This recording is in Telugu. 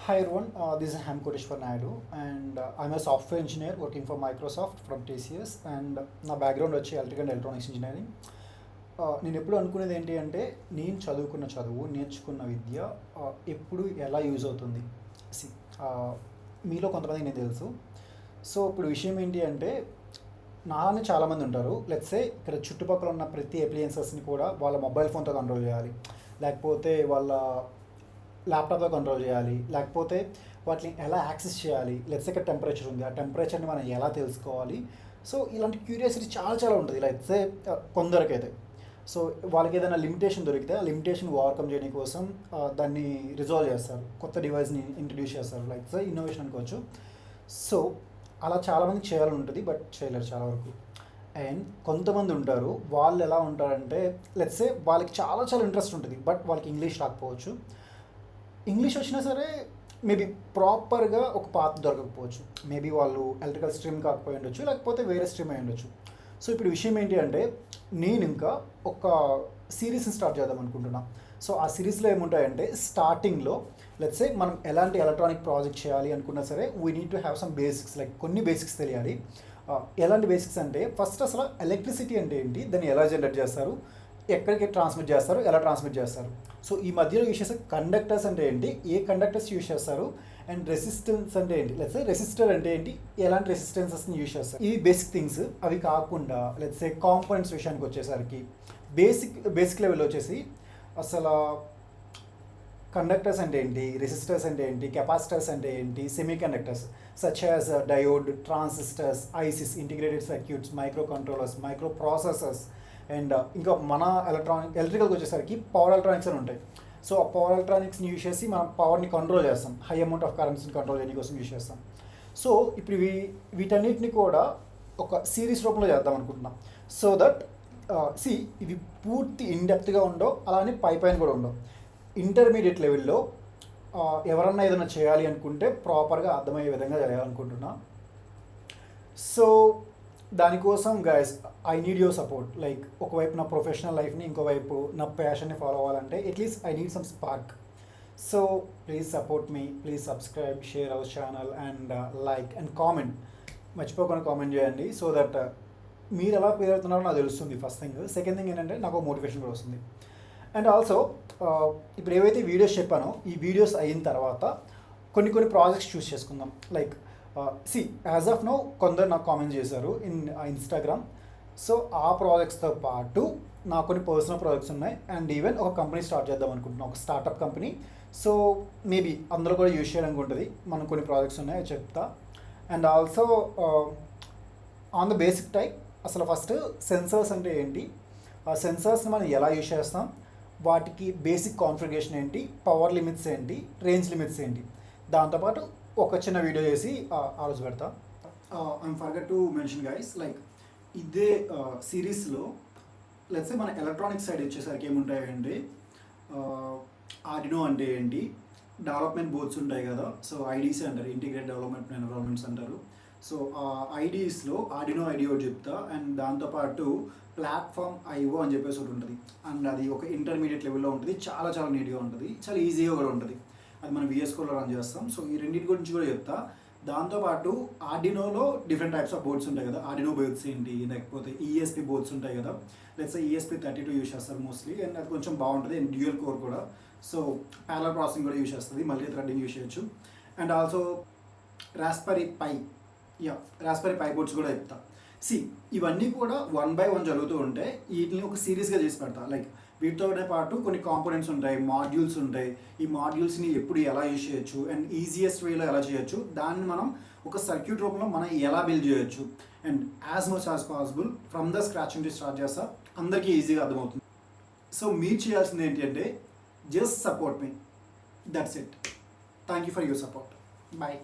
Hi everyone, this is Ham Kodeshwar Naidu and I'm a software engineer working for Microsoft from TCS and నా బ్యాక్గ్రౌండ్ వచ్చి ఎలక్ట్రికల్ అండ్ ఎలక్ట్రానిక్స్ ఇంజనీరింగ్. నేను ఎప్పుడు అనుకునేది ఏంటి అంటే నేను చదువుకున్న చదువు నేర్చుకున్న విద్య ఎప్పుడు ఎలా యూజ్ అవుతుంది. సి మీలో కొంతమందికి నేను తెలుసు. సో ఇప్పుడు విషయం ఏంటి అంటే నానే చాలామంది ఉంటారు. లెట్సే ఇక్కడ చుట్టుపక్కల ఉన్న ప్రతి అప్లయన్సెస్ని కూడా వాళ్ళ మొబైల్ ఫోన్తో కంట్రోల్ చేయాలి, లేకపోతే వాళ్ళ ల్యాప్టాప్తో కంట్రోల్ చేయాలి, లేకపోతే వాటిని ఎలా యాక్సెస్ చేయాలి. లెట్స్ ఇక్కడ టెంపరేచర్ ఉంది, ఆ టెంపరేచర్ని మనం ఎలా తెలుసుకోవాలి. సో ఇలాంటి క్యూరియాసిటీ చాలా చాలా ఉంటుంది లెట్సే కొందరికైతే. సో వాళ్ళకి ఏదైనా లిమిటేషన్ దొరికితే ఆ లిమిటేషన్ ఓవర్కమ్ చేయడం కోసం దాన్ని రిజాల్వ్ చేస్తారు, కొత్త డివైస్ని ఇంట్రడ్యూస్ చేస్తారు, లైక్ ఇన్నోవేషన్ అనుకోవచ్చు. సో అలా చాలామంది చేయాలని ఉంటుంది, బట్ చేయలేరు చాలా వరకు. అండ్ కొంతమంది ఉంటారు, వాళ్ళు ఎలా ఉంటారంటే లెట్సే వాళ్ళకి చాలా చాలా ఇంట్రెస్ట్ ఉంటుంది, బట్ వాళ్ళకి ఇంగ్లీష్ రాకపోవచ్చు. ఇంగ్లీష్ వచ్చినా సరే మేబీ ప్రాపర్గా ఒక పాత్ దొరకకపోవచ్చు. మేబీ వాళ్ళు ఎలక్ట్రికల్ స్ట్రీమ్ కాకపోయి ఉండొచ్చు, లేకపోతే వేరే స్ట్రీమ్ అయి ఉండొచ్చు. సో ఇప్పుడు విషయం ఏంటి అంటే నేను ఇంకా ఒక సిరీస్ని స్టార్ట్ చేద్దాం అనుకుంటున్నా. సో ఆ సిరీస్లో ఏముంటాయంటే స్టార్టింగ్లో లెట్సే మనం ఎలాంటి ఎలక్ట్రానిక్ ప్రాజెక్ట్ చేయాలి అనుకున్నా సరే we need to have some basics, like కొన్ని బేసిక్స్ తెలియాలి. ఎలాంటి బేసిక్స్ అంటే ఫస్ట్ అసలు ఎలక్ట్రిసిటీ అంటే ఏంటి, దాన్ని ఎలా జనరేట్ చేస్తారు, ఎక్కడికి ట్రాన్స్మిట్ చేస్తారు, ఎలా ట్రాన్స్మిట్ చేస్తారు. సో ఈ మధ్యలో యూజ్ చేసే కండక్టర్స్ అంటే ఏంటి, ఏ కండక్టర్స్ యూజ్ చేస్తారు, అండ్ రెసిస్టెన్స్ అంటే ఏంటి, లెట్స్ రెసిస్టర్ అంటే ఏంటి, ఎలాంటి రెసిస్టెన్సెస్ని యూజ్ చేస్తారు. ఇవి బేసిక్ థింగ్స్. అవి కాకుండా లెట్స్ కాంపోనెంట్స్ విషయానికి వచ్చేసరికి బేసిక్ లెవెల్ వచ్చేసి అసలు కండక్టర్స్ అంటే ఏంటి, రెసిస్టర్స్ అంటే ఏంటి, కెపాసిటర్స్ అంటే ఏంటి, semi conductors such as diode, transistors, ISIS, integrated circuits, micro controllers, micro processors, and ఇంకా మన ఎలక్ట్రికల్కి వచ్చేసరికి పవర్ ఎలక్ట్రానిక్స్ అని ఉంటాయి. సో ఆ పవర్ ఎలక్ట్రానిక్స్ని యూజ్ చేసి మనం పవర్ని కంట్రోల్ చేస్తాం, హై అమౌంట్ ఆఫ్ కరెన్సీని కంట్రోల్ చేయడం కోసం యూజ్ చేస్తాం. సో ఇప్పుడు వీటన్నిటిని కూడా ఒక సిరీస్ రూపంలో చేద్దాం అనుకుంటున్నాం. సో దట్ ఇవి పూర్తి ఇన్డెప్త్గా ఉండవు, అలానే పైన కూడా ఉండవు. ఇంటర్మీడియట్ లెవెల్లో ఎవరన్నా ఏదైనా చేయాలి అనుకుంటే ప్రాపర్గా అర్థమయ్యే విధంగా చేయాలనుకుంటున్నా. సో దానికోసం guys I need your support. Like ఒకవైపు నా ప్రొఫెషనల్ లైఫ్ని, ఇంకోవైపు నా ప్యాషన్ని ఫాలో అవ్వాలంటే at least I need some spark. So please support me, please subscribe, share our channel and like and comment. మర్చిపోకుండా కామెంట్ చేయండి. సో దట్ మీరు ఎలా పేరుతున్నారో నాకు తెలుస్తుంది ఫస్ట్ థింగ్. సెకండ్ థింగ్ ఏంటంటే నాకు మోటివేషన్ కూడా వస్తుంది. అండ్ ఆల్సో ఇప్పుడు ఏవైతే వీడియోస్ చెప్పానో ఈ వీడియోస్ అయిన తర్వాత కొన్ని ప్రాజెక్ట్స్ చూస్ చేసుకుందాం. లైక్ యాజ్ ఆఫ్ నో కొందరు నాకు కామెంట్ చేశారు ఇన్ ఇన్స్టాగ్రామ్. సో ఆ ప్రాజెక్ట్స్తో పాటు నాకు కొన్ని పర్సనల్ ప్రాజెక్ట్స్ ఉన్నాయి, అండ్ ఈవెన్ ఒక కంపెనీ స్టార్ట్ చేద్దాం అనుకుంటున్నాం, ఒక స్టార్టప్ కంపెనీ. సో మేబీ అందులో కూడా యూజ్ చేయడానికి ఉంటుంది. మనం కొన్ని ప్రాజెక్ట్స్ ఉన్నాయి చెప్తా. And also on the basic type అసలు ఫస్ట్ సెన్సర్స్ అంటే ఏంటి, ఆ సెన్సర్స్ని మనం ఎలా యూజ్ చేస్తాం, వాటికి బేసిక్ కాన్ఫిగరేషన్ ఏంటి, పవర్ లిమిట్స్ ఏంటి, రేంజ్ లిమిట్స్ ఏంటి, దాంతోపాటు ఒక చిన్న వీడియో చేసి ఆ రోజు పెడతా. I'm forget to mention guys, like ఇదే సిరీస్లో లెట్స్ మన ఎలక్ట్రానిక్స్ సైడ్ వచ్చేసరికి ఏముంటాయంటే ఆర్డినో అంటే ఏంటి, డెవలప్మెంట్ బోర్డ్స్ ఉంటాయి కదా. సో ఐడీసీ అంటారు, ఇంటిగ్రేటెడ్ డెవలప్మెంట్ ఎన్విరాన్మెంట్స్ అంటారు. సో ఐడీస్లో ఆర్డినో ఐడి ఒకటి చెప్తా, అండ్ దాంతోపాటు ప్లాట్ఫామ్ ఐఓ అని చెప్పేసి ఒకటి ఉంటుంది. అండ్ అది ఒక ఇంటర్మీడియట్ లెవెల్లో ఉంటుంది, చాలా చాలా నీట్గా ఉంటుంది, చాలా ఈజీగా కూడా ఉంటుంది. అది మనం VS Codeలో రన్ చేస్తాం. సో ఈ రెండింటి గురించి కూడా చెప్తా. దాంతోపాటు ఆర్డినోలో డిఫరెంట్ టైప్స్ ఆఫ్ బోర్డ్స్ ఉంటాయి కదా, ఆర్డినో బోర్డ్స్ ఏంటి, లేకపోతే ESP బోర్డ్స్ ఉంటాయి కదా. లెట్స్ ESP32 యూజ్ చేస్తారు మోస్ట్లీ, అండ్ అది కొంచెం బాగుంటుంది. అండ్ డ్యూయల్ కోర్ కూడా, సో ప్యారలల్ ప్రాసెసింగ్ కూడా యూజ్ చేస్తుంది, మళ్ళీ థ్రెడ్డింగ్ యూజ్ చేయొచ్చు. And also Raspberry Pi boards కూడా చెప్తా. ఇవన్నీ కూడా 1 by 1 జరుగుతూ ఉంటే వీటిని ఒక సిరీస్గా చేసి పెడతా. లైక్ వీటితోనే పాటు కొన్ని కాంపోనెంట్స్ ఉంటాయి, మాడ్యూల్స్ ఉంటాయి. ఈ మాడ్యూల్స్ని ఎప్పుడు ఎలా యూజ్ చేయొచ్చు అండ్ ఈజియెస్ట్ వేలో ఎలా చేయొచ్చు, దాన్ని మనం ఒక సర్క్యూట్ రూపంలో మనం ఎలా బిల్డ్ చేయొచ్చు, and as much as possible from the scratch నుంచి స్టార్ట్ చేస్తా. అందరికీ ఈజీగా అర్థమవుతుంది. సో మీరు చేయాల్సింది ఏంటి అంటే just support me, that's it. Thank you for your support. Bye.